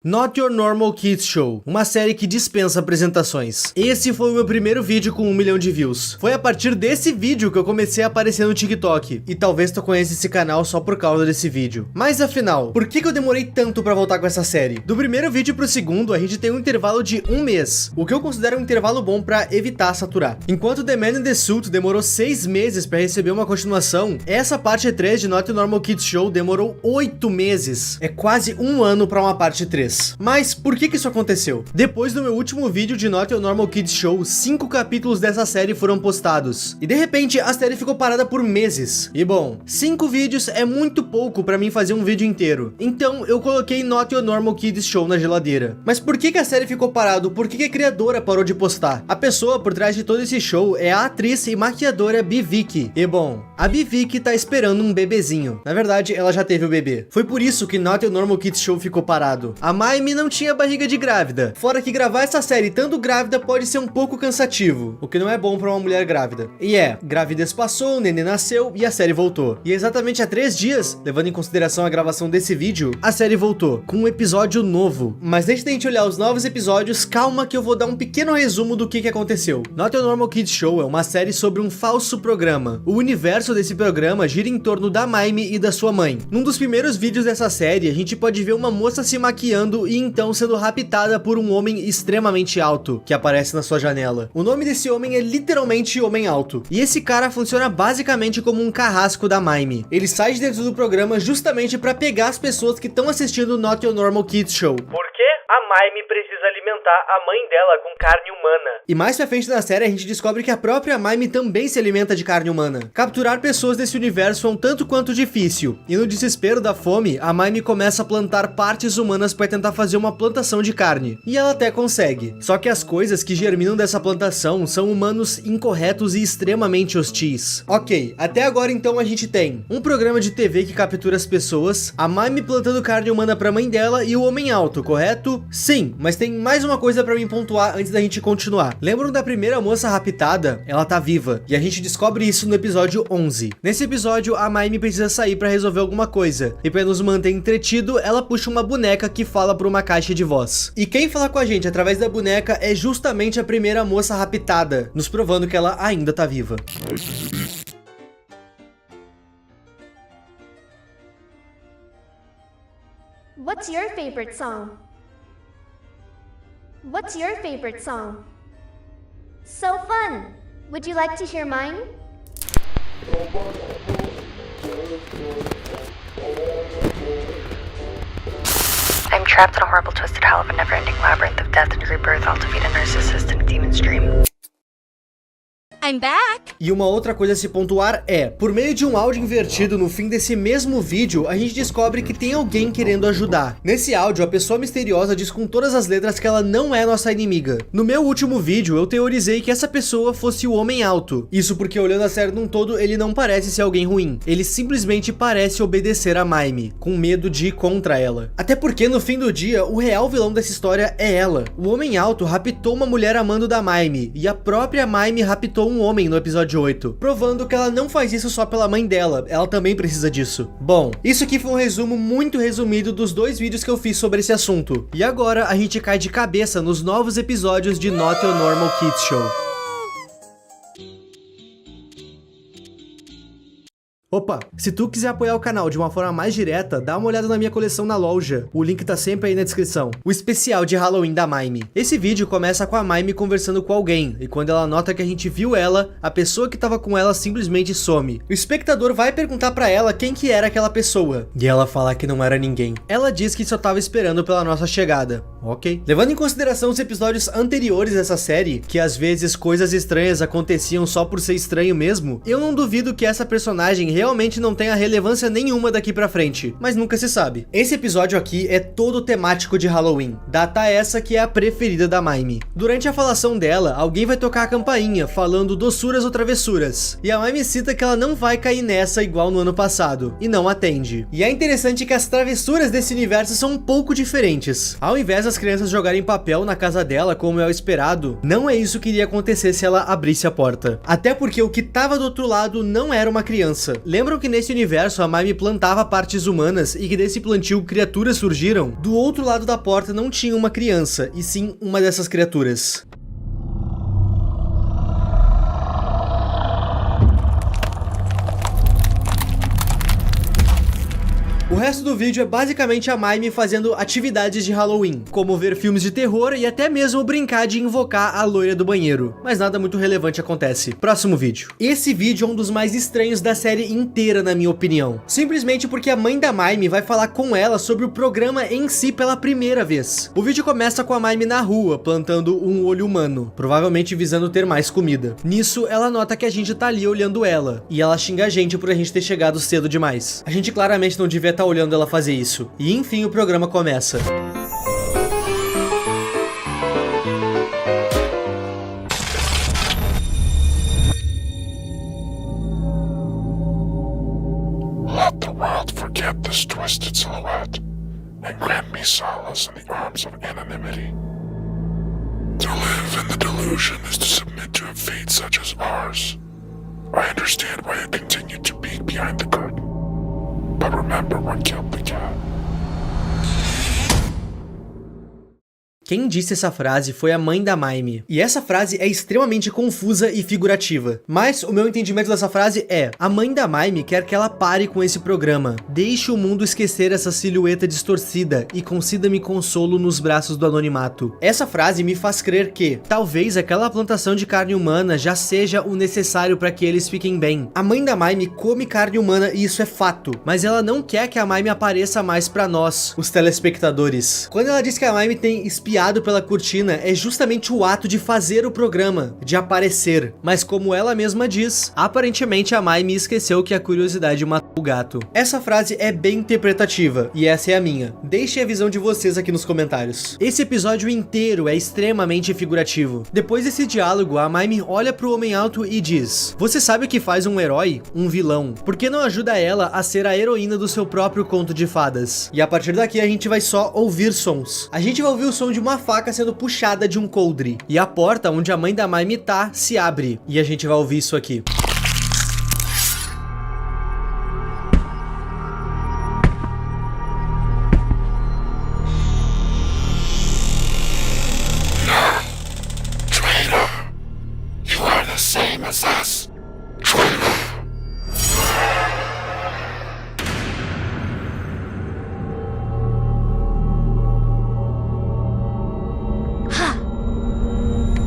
Not Your Normal Kids Show, uma série que dispensa apresentações. Esse foi o meu primeiro vídeo com 1 milhão de views. Foi a partir desse vídeo que eu comecei a aparecer no TikTok. E talvez tu conheça esse canal só por causa desse vídeo. Mas afinal, por que eu demorei tanto pra voltar com essa série? Do primeiro vídeo pro segundo, a gente tem um intervalo de 1 mês. O que eu considero um intervalo bom pra evitar saturar. Enquanto The Man in the Suit demorou 6 meses pra receber uma continuação, essa parte 3 de Not Your Normal Kids Show demorou 8 meses. É quase 1 ano pra uma parte 3. Mas por que isso aconteceu? Depois do meu último vídeo de Not Your Normal Kids Show, 5 capítulos dessa série foram postados. E de repente a série ficou parada por meses. E bom, 5 vídeos é muito pouco pra mim fazer um vídeo inteiro. Então eu coloquei Not Your Normal Kids Show na geladeira. Mas por que a série ficou parada? Por que a criadora parou de postar? A pessoa por trás de todo esse show é a atriz e maquiadora Bee Vicky. E bom, a Bee Vicky tá esperando um bebezinho. Na verdade, ela já teve o bebê. Foi por isso que Not Your Normal Kids Show ficou parado. A Maimi não tinha barriga de grávida. Fora que gravar essa série estando grávida pode ser um pouco cansativo, o que não é bom pra uma mulher grávida. E gravidez passou, o neném nasceu e a série voltou. E exatamente há 3 dias, levando em consideração a gravação desse vídeo, a série voltou, com um episódio novo. Mas antes da gente olhar os novos episódios, calma que eu vou dar um pequeno resumo do que aconteceu. Not Your Normal Kids Show é uma série sobre um falso programa. O universo desse programa gira em torno da Maimi e da sua mãe. Num dos primeiros vídeos dessa série, a gente pode ver uma moça se maquiando e então sendo raptada por um homem extremamente alto, que aparece na sua janela. O nome desse homem é literalmente Homem Alto. E esse cara funciona basicamente como um carrasco da Maimi. Ele sai de dentro do programa justamente pra pegar as pessoas que estão assistindo Not Your Normal Kids Show. Por quê? A Maimi precisa alimentar a mãe dela com carne humana. E mais pra frente na série a gente descobre que a própria Maimi também se alimenta de carne humana. Capturar pessoas desse universo é um tanto quanto difícil. E no desespero da fome, a Maimi começa a plantar partes humanas pra tentar fazer uma plantação de carne. E ela até consegue. Só que as coisas que germinam dessa plantação são humanos incorretos e extremamente hostis. Ok, até agora então a gente tem um programa de TV que captura as pessoas, a Maimi plantando carne humana pra mãe dela e o Homem Alto, correto? Sim, mas tem mais uma coisa pra mim pontuar antes da gente continuar. Lembram da primeira moça raptada? Ela tá viva. E a gente descobre isso no episódio 11. Nesse episódio, a Maimi precisa sair pra resolver alguma coisa. E pra nos manter entretido, ela puxa uma boneca que fala por uma caixa de voz. E quem fala com a gente através da boneca é justamente a primeira moça raptada, nos provando que ela ainda tá viva. What's your favorite song? What's your favorite song? So fun! Would you like to hear mine? I'm trapped in a horrible, twisted hell of a never-ending labyrinth of death and rebirth, all to feed a narcissist and a demon's dream. I'm back! E uma outra coisa a se pontuar é, por meio de um áudio invertido no fim desse mesmo vídeo, a gente descobre que tem alguém querendo ajudar. Nesse áudio, a pessoa misteriosa diz com todas as letras que ela não é nossa inimiga. No meu último vídeo, eu teorizei que essa pessoa fosse o Homem Alto. Isso porque olhando a série num todo, ele não parece ser alguém ruim. Ele simplesmente parece obedecer a Maimi, com medo de ir contra ela. Até porque no fim do dia, o real vilão dessa história é ela. O Homem Alto raptou uma mulher amando da Maimi, e a própria Maimi raptou um homem no episódio 8, provando que ela não faz isso só pela mãe dela, ela também precisa disso. Bom, isso aqui foi um resumo muito resumido dos 2 vídeos que eu fiz sobre esse assunto. E agora a gente cai de cabeça nos novos episódios de Not Your Normal Kids Show. Opa, se tu quiser apoiar o canal de uma forma mais direta, dá uma olhada na minha coleção na loja, o link tá sempre aí na descrição. O especial de Halloween da Maimi. Esse vídeo começa com a Maimi conversando com alguém, e quando ela nota que a gente viu ela, a pessoa que tava com ela simplesmente some. O espectador vai perguntar pra ela quem que era aquela pessoa, e ela fala que não era ninguém. Ela diz que só tava esperando pela nossa chegada. Ok. Levando em consideração os episódios anteriores dessa série, que às vezes coisas estranhas aconteciam só por ser estranho mesmo, eu não duvido que essa personagem realmente não tenha relevância nenhuma daqui pra frente, mas nunca se sabe. Esse episódio aqui é todo temático de Halloween, data essa que é a preferida da Maimi. Durante a falação dela, alguém vai tocar a campainha, falando doçuras ou travessuras, e a Maimi cita que ela não vai cair nessa igual no ano passado, e não atende. E é interessante que as travessuras desse universo são um pouco diferentes. Ao invés das as crianças jogarem papel na casa dela como é o esperado, não é isso que iria acontecer se ela abrisse a porta. Até porque o que tava do outro lado não era uma criança. Lembram que nesse universo a Mime plantava partes humanas e que desse plantio criaturas surgiram? Do outro lado da porta não tinha uma criança, e sim uma dessas criaturas. O resto do vídeo é basicamente a Mime fazendo atividades de Halloween, como ver filmes de terror e até mesmo brincar de invocar a loira do banheiro, mas nada muito relevante acontece. Próximo vídeo. Esse vídeo é um dos mais estranhos da série inteira, na minha opinião. Simplesmente porque a mãe da Mime vai falar com ela sobre o programa em si pela primeira vez. O vídeo começa com a Mime na rua, plantando um olho humano, provavelmente visando ter mais comida. Nisso, ela nota que a gente tá ali olhando ela, e ela xinga a gente por a gente ter chegado cedo demais. A gente claramente não devia estar olhando ela fazer isso. E enfim, o programa começa. Let the world forget this twisted silhouette and grant me solace in the arms of anonymity. To live in the delusion is to submit to a fate such as ours. I understand why you continue to peek behind the curtain. But remember what killed the cat. Quem disse essa frase foi a mãe da Mime. E essa frase é extremamente confusa e figurativa. Mas o meu entendimento dessa frase é: a mãe da Mime quer que ela pare com esse programa. Deixe o mundo esquecer essa silhueta distorcida e conceda-me consolo nos braços do anonimato. Essa frase me faz crer que talvez aquela plantação de carne humana já seja o necessário para que eles fiquem bem. A mãe da Mime come carne humana e isso é fato. Mas ela não quer que a Mime apareça mais para nós, os telespectadores. Quando ela diz que a Mime tem espiado pela cortina, é justamente o ato de fazer o programa, de aparecer. Mas como ela mesma diz, aparentemente a Mime esqueceu que a curiosidade matou o gato. Essa frase é bem interpretativa, e essa é a minha. Deixem a visão de vocês aqui nos comentários. Esse episódio inteiro é extremamente figurativo. Depois desse diálogo, a Mime olha pro homem alto e diz: você sabe o que faz um herói? Um vilão. Por que não ajuda ela a ser a heroína do seu próprio conto de fadas? E a partir daqui a gente vai só ouvir sons. A gente vai ouvir o som de uma faca sendo puxada de um coldre. E a porta onde a mãe da Mime tá se abre. E a gente vai ouvir isso aqui. Traitor! You are the same as us! Traitor!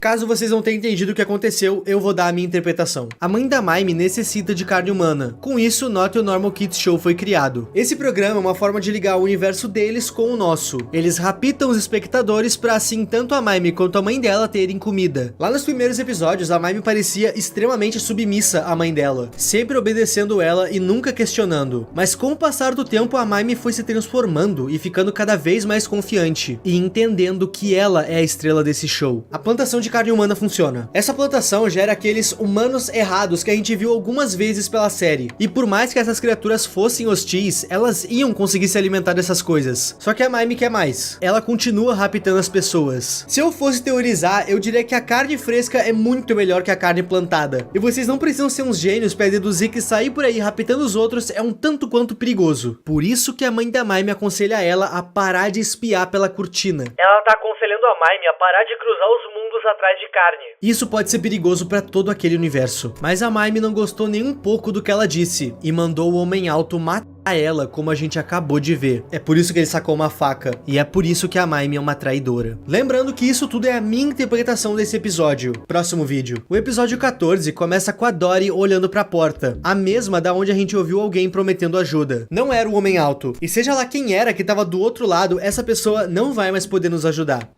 Caso vocês não tenham entendido o que aconteceu, eu vou dar a minha interpretação. A mãe da Mime necessita de carne humana. Com isso, Not Your Normal Kids Show foi criado. Esse programa é uma forma de ligar o universo deles com o nosso. Eles raptam os espectadores pra assim tanto a Mime quanto a mãe dela terem comida. Lá nos primeiros episódios, a Mime parecia extremamente submissa à mãe dela, sempre obedecendo ela e nunca questionando. Mas com o passar do tempo, a Mime foi se transformando e ficando cada vez mais confiante e entendendo que ela é a estrela desse show. A plantação de carne humana funciona. Essa plantação gera aqueles humanos errados que a gente viu algumas vezes pela série. E por mais que essas criaturas fossem hostis, elas iam conseguir se alimentar dessas coisas. Só que a Mime quer mais. Ela continua raptando as pessoas. Se eu fosse teorizar, eu diria que a carne fresca é muito melhor que a carne plantada. E vocês não precisam ser uns gênios para deduzir que sair por aí raptando os outros é um tanto quanto perigoso. Por isso que a mãe da Mime aconselha ela a parar de espiar pela cortina. Ela tá aconselhando a Mime a parar de cruzar os mundos atrás de carne. Isso pode ser perigoso pra todo aquele universo. Mas a Mime não gostou nem um pouco do que ela disse e mandou o homem alto matar ela, como a gente acabou de ver. É por isso que ele sacou uma faca. E é por isso que a Mime é uma traidora. Lembrando que isso tudo é a minha interpretação desse episódio. Próximo vídeo. O episódio 14 começa com a Dory olhando pra porta. A mesma da onde a gente ouviu alguém prometendo ajuda. Não era o homem alto. E seja lá quem era que tava do outro lado, essa pessoa não vai mais poder nos ajudar.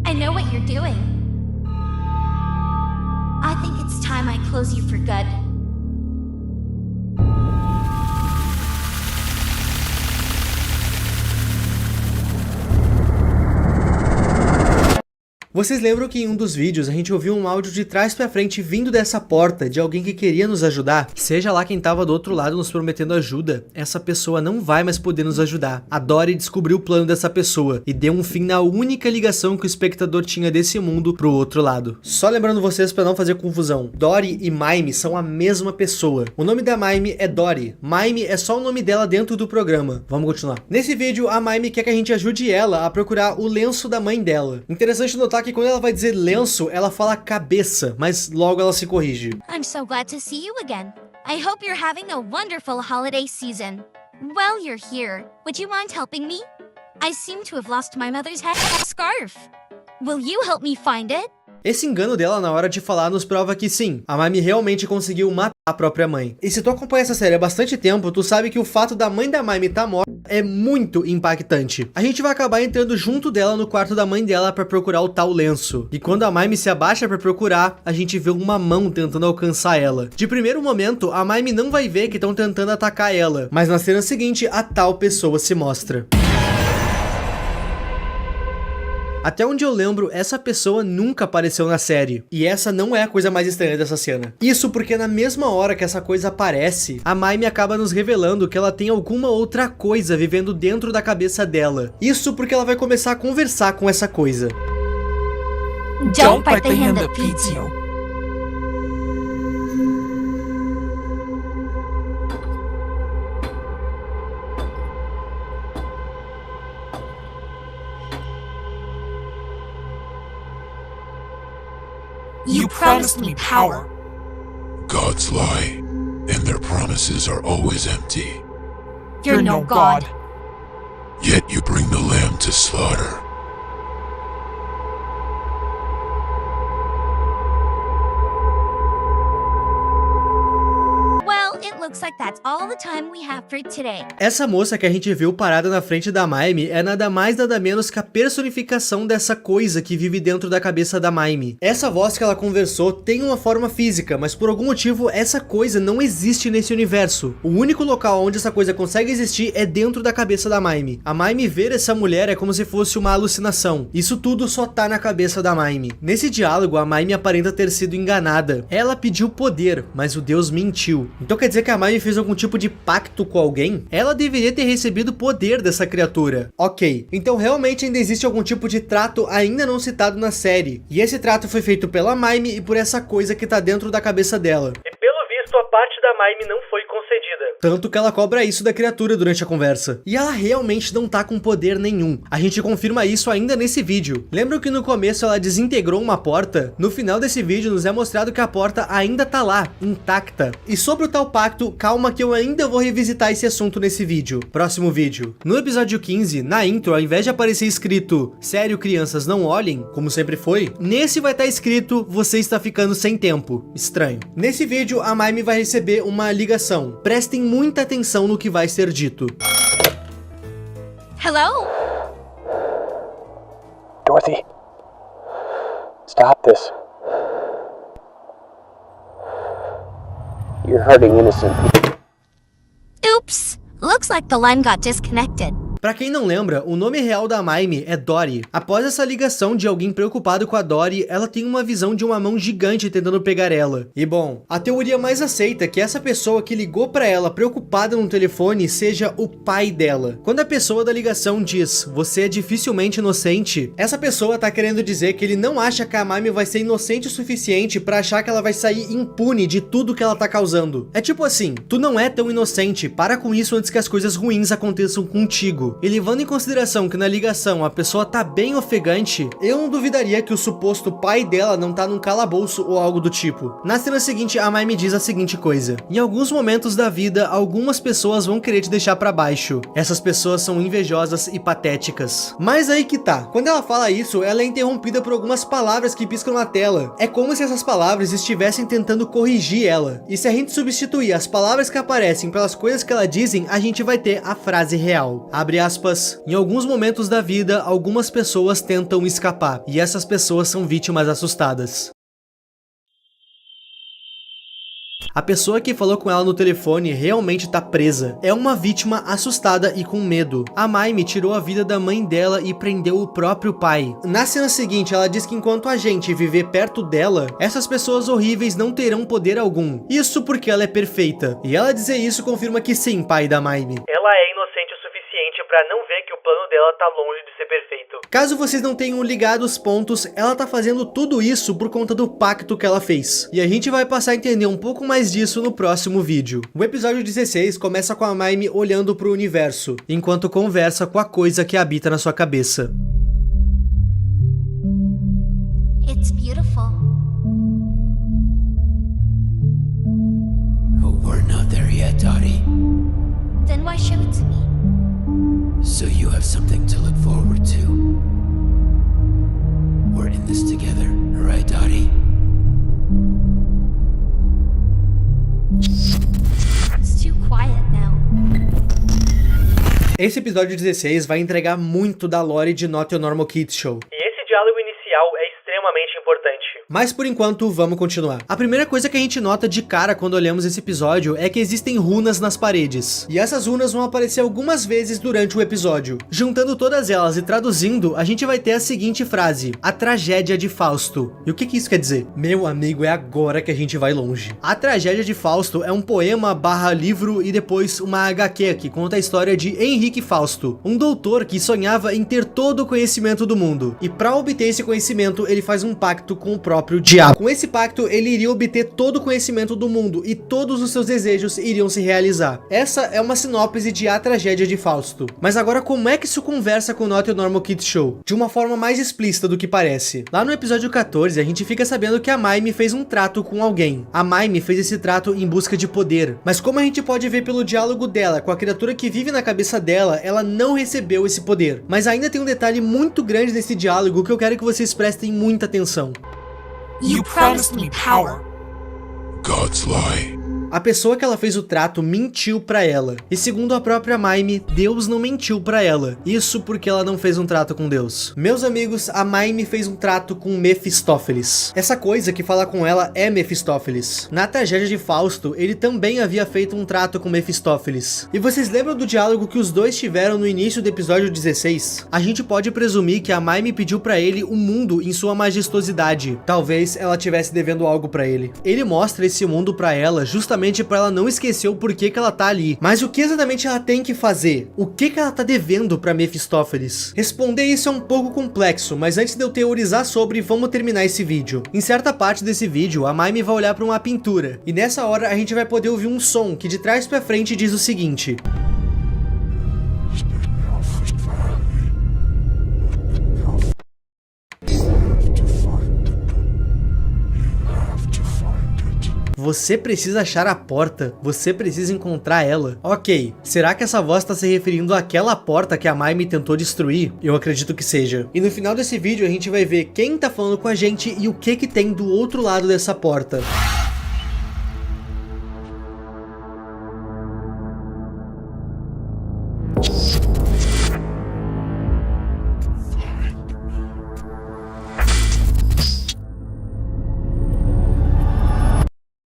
I know what you're doing. I think it's time I close you for good. Vocês lembram que em um dos vídeos a gente ouviu um áudio de trás pra frente vindo dessa porta de alguém que queria nos ajudar? Seja lá quem tava do outro lado nos prometendo ajuda, essa pessoa não vai mais poder nos ajudar. A Dory descobriu o plano dessa pessoa e deu um fim na única ligação que o espectador tinha desse mundo pro outro lado. Só lembrando vocês pra não fazer confusão, Dory e Mime são a mesma pessoa. O nome da Mime é Dory, Mime é só o nome dela dentro do programa. Vamos continuar. Nesse vídeo, a Mime quer que a gente ajude ela a procurar o lenço da mãe dela. Interessante notar que quando ela vai dizer lenço, ela fala cabeça, mas logo ela se corrige. I'm so glad to see you again. I hope you're having a wonderful holiday season. Well, you're here. Would you mind helping me? I seem to have lost my mother's head scarf. Will you help me find it? Esse engano dela na hora de falar nos prova que sim, a Mime realmente conseguiu matar a própria mãe. E se tu acompanha essa série há bastante tempo, tu sabe que o fato da mãe da Mime estar morta é muito impactante. A gente vai acabar entrando junto dela no quarto da mãe dela pra procurar o tal lenço. E quando a Mime se abaixa pra procurar, a gente vê uma mão tentando alcançar ela. De primeiro momento, a Mime não vai ver que estão tentando atacar ela, mas na cena seguinte, a tal pessoa se mostra. Até onde eu lembro, essa pessoa nunca apareceu na série. E essa não é a coisa mais estranha dessa cena. Isso porque na mesma hora que essa coisa aparece, a Mime acaba nos revelando que ela tem alguma outra coisa vivendo dentro da cabeça dela. Isso porque ela vai começar a conversar com essa coisa. Don't bite the hand that feeds you. You promised me power. Gods lie, and their promises are always empty. You're no god. Yet you bring the lamb to slaughter. Well, it looks like that's all the time we have for today. Essa moça que a gente viu parada na frente da Mime é nada mais nada menos que a personificação dessa coisa que vive dentro da cabeça da Mime. Essa voz que ela conversou tem uma forma física, mas por algum motivo essa coisa não existe nesse universo. O único local onde essa coisa consegue existir é dentro da cabeça da Mime. A Mime ver essa mulher é como se fosse uma alucinação. Isso tudo só tá na cabeça da Mime. Nesse diálogo, a Mime aparenta ter sido enganada. Ela pediu poder, mas o deus mentiu. Então quer dizer que a Mime fez algum tipo de pacto com alguém? Ela deveria ter recebido poder dessa criatura. Ok, então realmente ainda existe algum tipo de trato ainda não citado na série. E esse trato foi feito pela Mime e por essa coisa que tá dentro da cabeça dela. E pelo visto, a parte da Mime não foi concedida. Tanto que ela cobra isso da criatura durante a conversa. E ela realmente não tá com poder nenhum. A gente confirma isso ainda nesse vídeo. Lembram que no começo ela desintegrou uma porta? No final desse vídeo nos é mostrado que a porta ainda tá lá, intacta. E sobre o tal pacto, calma que eu ainda vou revisitar esse assunto nesse vídeo. Próximo vídeo. No episódio 15, na intro, ao invés de aparecer escrito "Sério, crianças, não olhem", como sempre foi, nesse vai estar escrito "Você está ficando sem tempo". Estranho. Nesse vídeo, a Mime vai receber uma ligação. Prestem muita atenção no que vai ser dito. Hello? Dorothy, stop this. You're hurting innocent people. Oops. Looks like the line got disconnected. Pra quem não lembra, o nome real da Mime é Dory. Após essa ligação de alguém preocupado com a Dory, ela tem uma visão de uma mão gigante tentando pegar ela. E bom, a teoria mais aceita é que essa pessoa que ligou pra ela preocupada no telefone seja o pai dela. Quando a pessoa da ligação diz "Você é dificilmente inocente", essa pessoa tá querendo dizer que ele não acha que a Mime vai ser inocente o suficiente pra achar que ela vai sair impune de tudo que ela tá causando. É tipo assim, tu não é tão inocente, para com isso antes que as coisas ruins aconteçam contigo. E levando em consideração que na ligação a pessoa tá bem ofegante, eu não duvidaria que o suposto pai dela não tá num calabouço ou algo do tipo. Na cena seguinte, a Mime diz a seguinte coisa: "Em alguns momentos da vida, algumas pessoas vão querer te deixar pra baixo. Essas pessoas são invejosas e patéticas." Mas aí que tá. Quando ela fala isso, ela é interrompida por algumas palavras que piscam na tela. É como se essas palavras estivessem tentando corrigir ela. E se a gente substituir as palavras que aparecem pelas coisas que ela dizem, a gente vai ter a frase real. Abre aspas, "Em alguns momentos da vida, algumas pessoas tentam escapar, e essas pessoas são vítimas assustadas." A pessoa que falou com ela no telefone realmente tá presa. É uma vítima assustada e com medo. A Mime tirou a vida da mãe dela e prendeu o próprio pai. Na cena seguinte, ela diz que enquanto a gente viver perto dela, essas pessoas horríveis não terão poder algum. Isso porque ela é perfeita. E ela dizer isso confirma que sim, pai da Mime. Ela é inocente o suficiente pra não ver que o plano dela tá longe de ser perfeito. Caso vocês não tenham ligado os pontos, ela tá fazendo tudo isso por conta do pacto que ela fez. E a gente vai passar a entender um pouco mais disso no próximo vídeo. O episódio 16 começa com a Mime olhando pro universo, enquanto conversa com a coisa que habita na sua cabeça. It's beautiful. Oh, we're not there yet, Dottie. Then why show it to me? So you have something to look forward to. We're in this together, right, Dottie? It's too quiet now. Esse episódio 16 vai entregar muito da lore de Not Your Normal Kids Show. E esse diálogo inicial é extremamente importante. Mas por enquanto, vamos continuar. A primeira coisa que a gente nota de cara quando olhamos esse episódio é que existem runas nas paredes. E essas runas vão aparecer algumas vezes durante o episódio. Juntando todas elas e traduzindo, a gente vai ter a seguinte frase: a tragédia de Fausto. E o que isso quer dizer? Meu amigo, é agora que a gente vai longe. A tragédia de Fausto é um poema / livro e depois uma HQ que conta a história de Henrique Fausto, um doutor que sonhava em ter todo o conhecimento do mundo. E para obter esse conhecimento, ele faz um pacto com o próprio diabo. Com esse pacto, ele iria obter todo o conhecimento do mundo e todos os seus desejos iriam se realizar. Essa é uma sinopse de A Tragédia de Fausto. Mas agora, como é que isso conversa com Not Your Normal Kids Show? De uma forma mais explícita do que parece. Lá no episódio 14, a gente fica sabendo que a Mime fez um trato com alguém. A Mime fez esse trato em busca de poder. Mas como a gente pode ver pelo diálogo dela com a criatura que vive na cabeça dela, ela não recebeu esse poder. Mas ainda tem um detalhe muito grande nesse diálogo que eu quero que vocês prestem muita atenção. You promised me power. God's lie. A pessoa que ela fez o trato mentiu pra ela. E segundo a própria Mime, Deus não mentiu pra ela. Isso porque ela não fez um trato com Deus. Meus amigos, a Mime fez um trato com Mefistófeles. Essa coisa que fala com ela é Mefistófeles. Na tragédia de Fausto, ele também havia feito um trato com Mefistófeles. E vocês lembram do diálogo que os dois tiveram no início do episódio 16? A gente pode presumir que a Mime pediu pra ele o mundo em sua majestosidade. Talvez ela tivesse devendo algo pra ele. Ele mostra esse mundo pra ela justamente para ela não esquecer o porquê que ela tá ali. Mas o que exatamente ela tem que fazer? O que ela tá devendo para Mefistófeles? Responder isso é um pouco complexo, mas antes de eu teorizar sobre, vamos terminar esse vídeo. Em certa parte desse vídeo, a Mime vai olhar para uma pintura, e nessa hora a gente vai poder ouvir um som que de trás para frente diz o seguinte: você precisa achar a porta, você precisa encontrar ela. Ok, será que essa voz está se referindo àquela porta que a Mime tentou destruir? Eu acredito que seja. E no final desse vídeo a gente vai ver quem tá falando com a gente e o que tem do outro lado dessa porta.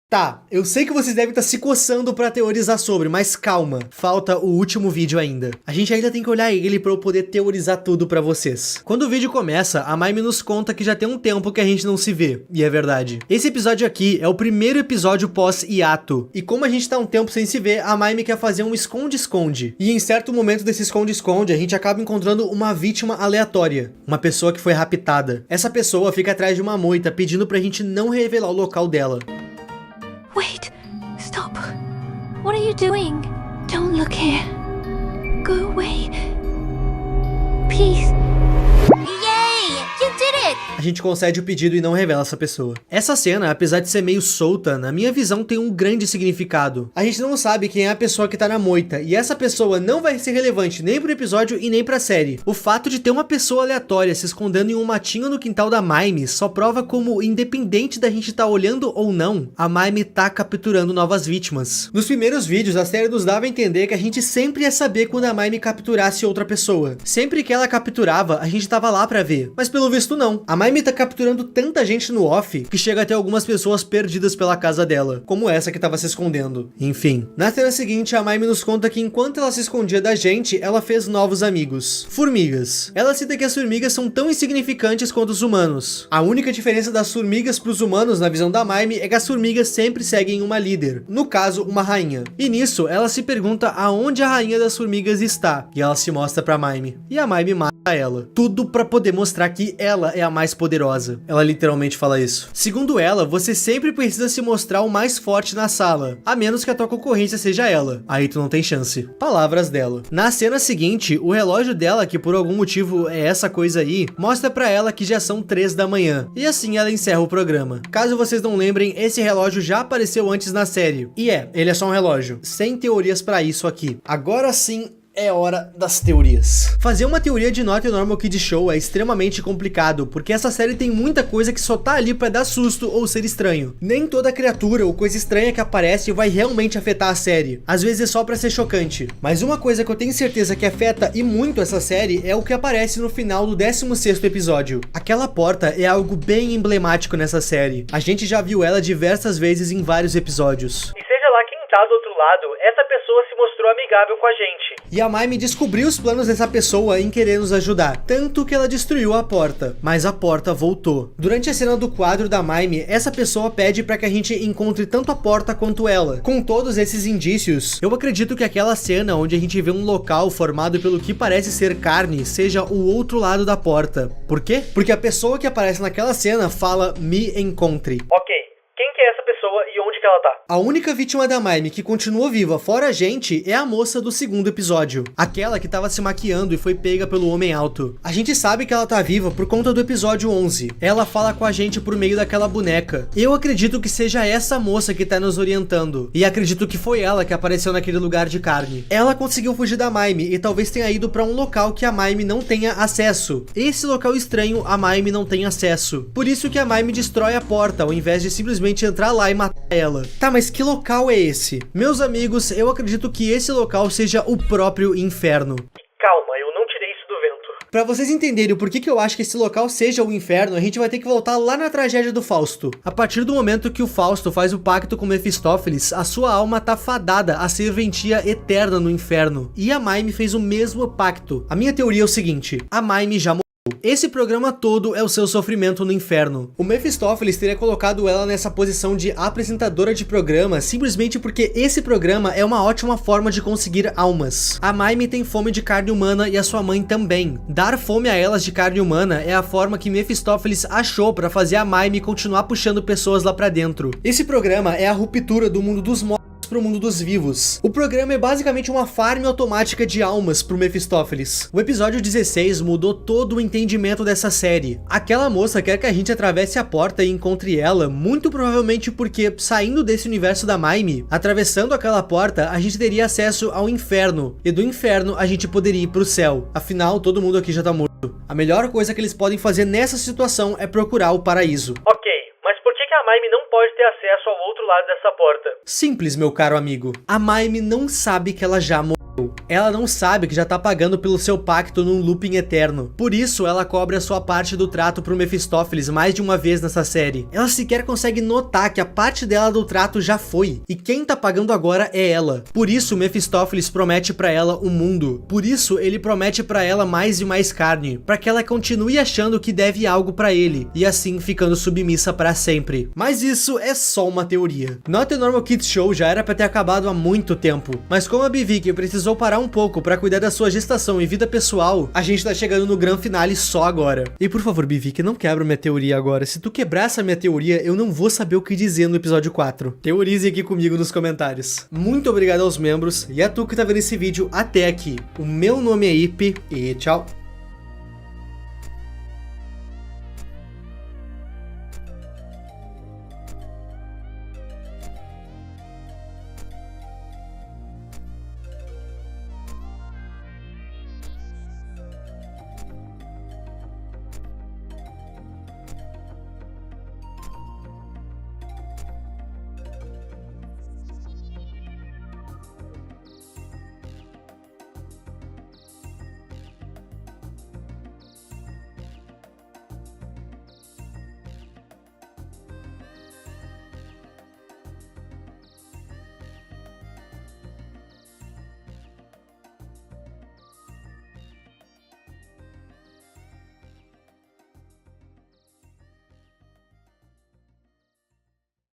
Tá, eu sei que vocês devem estar se coçando pra teorizar sobre, mas calma, falta o último vídeo ainda. A gente ainda tem que olhar ele pra eu poder teorizar tudo pra vocês. Quando o vídeo começa, a Mime nos conta que já tem um tempo que a gente não se vê, e é verdade. Esse episódio aqui é o primeiro episódio pós-hiato, e como a gente tá um tempo sem se ver, a Mime quer fazer um esconde-esconde. E em certo momento desse esconde-esconde, a gente acaba encontrando uma vítima aleatória, uma pessoa que foi raptada. Essa pessoa fica atrás de uma moita pedindo pra gente não revelar o local dela. Wait, stop. What are you doing? Don't look here. Go away. Peace. Yay! You did it! A gente concede o pedido e não revela essa pessoa. Essa cena, apesar de ser meio solta, na minha visão tem um grande significado. A gente não sabe quem é a pessoa que tá na moita, e essa pessoa não vai ser relevante nem pro episódio e nem pra série. O fato de ter uma pessoa aleatória se escondendo em um matinho no quintal da Mime só prova como, independente da gente tá olhando ou não, a Mime tá capturando novas vítimas. Nos primeiros vídeos, a série nos dava a entender que a gente sempre ia saber quando a Mime capturasse outra pessoa. Sempre que ela capturava, a gente tava lá pra ver. Mas pelo visto não. A Maimi tá capturando tanta gente no off que chega a ter algumas pessoas perdidas pela casa dela, como essa que tava se escondendo. Enfim, na cena seguinte, a Maimi nos conta que enquanto ela se escondia da gente, ela fez novos amigos. Formigas. Ela cita que as formigas são tão insignificantes quanto os humanos. A única diferença das formigas pros humanos, na visão da Maimi, é que as formigas sempre seguem uma líder, no caso, uma rainha. E nisso, ela se pergunta aonde a rainha das formigas está, e ela se mostra pra Maimi. E a Maimi mata ela. Tudo pra poder mostrar que ela é a mais poderosa. Ela literalmente fala isso. Segundo ela, você sempre precisa se mostrar o mais forte na sala, a menos que a tua concorrência seja ela. Aí tu não tem chance. Palavras dela. Na cena seguinte, o relógio dela, que por algum motivo é essa coisa aí, mostra pra ela que já são 3 da manhã. E assim ela encerra o programa. Caso vocês não lembrem, esse relógio já apareceu antes na série. E ele é só um relógio. Sem teorias pra isso aqui. Agora sim, é hora das teorias. Fazer uma teoria de Not a Normal Kid Show é extremamente complicado, porque essa série tem muita coisa que só tá ali pra dar susto ou ser estranho. Nem toda criatura ou coisa estranha que aparece vai realmente afetar a série. Às vezes é só pra ser chocante. Mas uma coisa que eu tenho certeza que afeta e muito essa série é o que aparece no final do 16º episódio. Aquela porta é algo bem emblemático nessa série. A gente já viu ela diversas vezes em vários episódios. E seja lá quem tá do outro lado, essa pessoa se mostrou amigável com a gente. E a Maimi descobriu os planos dessa pessoa em querer nos ajudar, tanto que ela destruiu a porta, mas a porta voltou. Durante a cena do quadro da Maimi, essa pessoa pede para que a gente encontre tanto a porta quanto ela. Com todos esses indícios, eu acredito que aquela cena onde a gente vê um local formado pelo que parece ser carne, seja o outro lado da porta. Por quê? Porque a pessoa que aparece naquela cena fala "me encontre". Ok, quem que é essa pessoa e onde que ela tá? A única vítima da Maimi que continuou viva fora a gente é a moça do 2º episódio. Aquela que tava se maquiando e foi pega pelo homem alto. A gente sabe que ela tá viva por conta do episódio 11. Ela fala com a gente por meio daquela boneca. Eu acredito que seja essa moça que tá nos orientando. E acredito que foi ela que apareceu naquele lugar de carne. Ela conseguiu fugir da Maimi e talvez tenha ido pra um local que a Maimi não tenha acesso. Esse local estranho a Maimi não tem acesso. Por isso que a Maimi destrói a porta ao invés de simplesmente entrar lá e matar ela. Tá, mas que local é esse? Meus amigos, eu acredito que esse local seja o próprio inferno. Calma, eu não tirei isso do vento. Pra vocês entenderem o porquê que eu acho que esse local seja o inferno, a gente vai ter que voltar lá na tragédia do Fausto. A partir do momento que o Fausto faz o pacto com Mefistófeles, a sua alma tá fadada a serventia eterna no inferno. E a Maimi fez o mesmo pacto. A minha teoria é o seguinte: a Maimi já morreu. Esse programa todo é o seu sofrimento no inferno. O Mefistófeles teria colocado ela nessa posição de apresentadora de programa simplesmente porque esse programa é uma ótima forma de conseguir almas. A Maimi tem fome de carne humana e a sua mãe também. Dar fome a elas de carne humana é a forma que Mefistófeles achou para fazer a Maimi continuar puxando pessoas lá pra dentro. Esse programa é a ruptura do mundo dos mortos pro mundo dos vivos. O programa é basicamente uma farm automática de almas pro Mefistófeles. O episódio 16 mudou todo o entendimento dessa série. Aquela moça quer que a gente atravesse a porta e encontre ela, muito provavelmente porque, saindo desse universo da Maimi, atravessando aquela porta, a gente teria acesso ao inferno, e do inferno a gente poderia ir pro céu. Afinal, todo mundo aqui já tá morto. A melhor coisa que eles podem fazer nessa situação é procurar o paraíso. Ok, mas por que a Maimi não pode ter acesso ao outro lado dessa porta? Simples, meu caro amigo. A Maimi não sabe que ela já morreu. Ela não sabe que já tá pagando pelo seu pacto num looping eterno. Por isso, ela cobre a sua parte do trato pro Mefistófeles mais de uma vez nessa série. Ela sequer consegue notar que a parte dela do trato já foi. E quem tá pagando agora é ela. Por isso, Mefistófeles promete pra ela o mundo. Por isso, ele promete pra ela mais e mais carne. Pra que ela continue achando que deve algo pra ele. E assim, ficando submissa pra sempre. Mas isso é só uma teoria. Not a Normal Kid Show já era pra ter acabado há muito tempo. Mas como a Bivik precisou parar um pouco pra cuidar da sua gestação e vida pessoal, a gente tá chegando no grande finale só agora. E por favor, Bivik, não quebra minha teoria agora. Se tu quebrar essa minha teoria, eu não vou saber o que dizer no episódio 4. Teorize aqui comigo nos comentários. Muito obrigado aos membros e a tu que tá vendo esse vídeo até aqui. O meu nome é Ipe e tchau!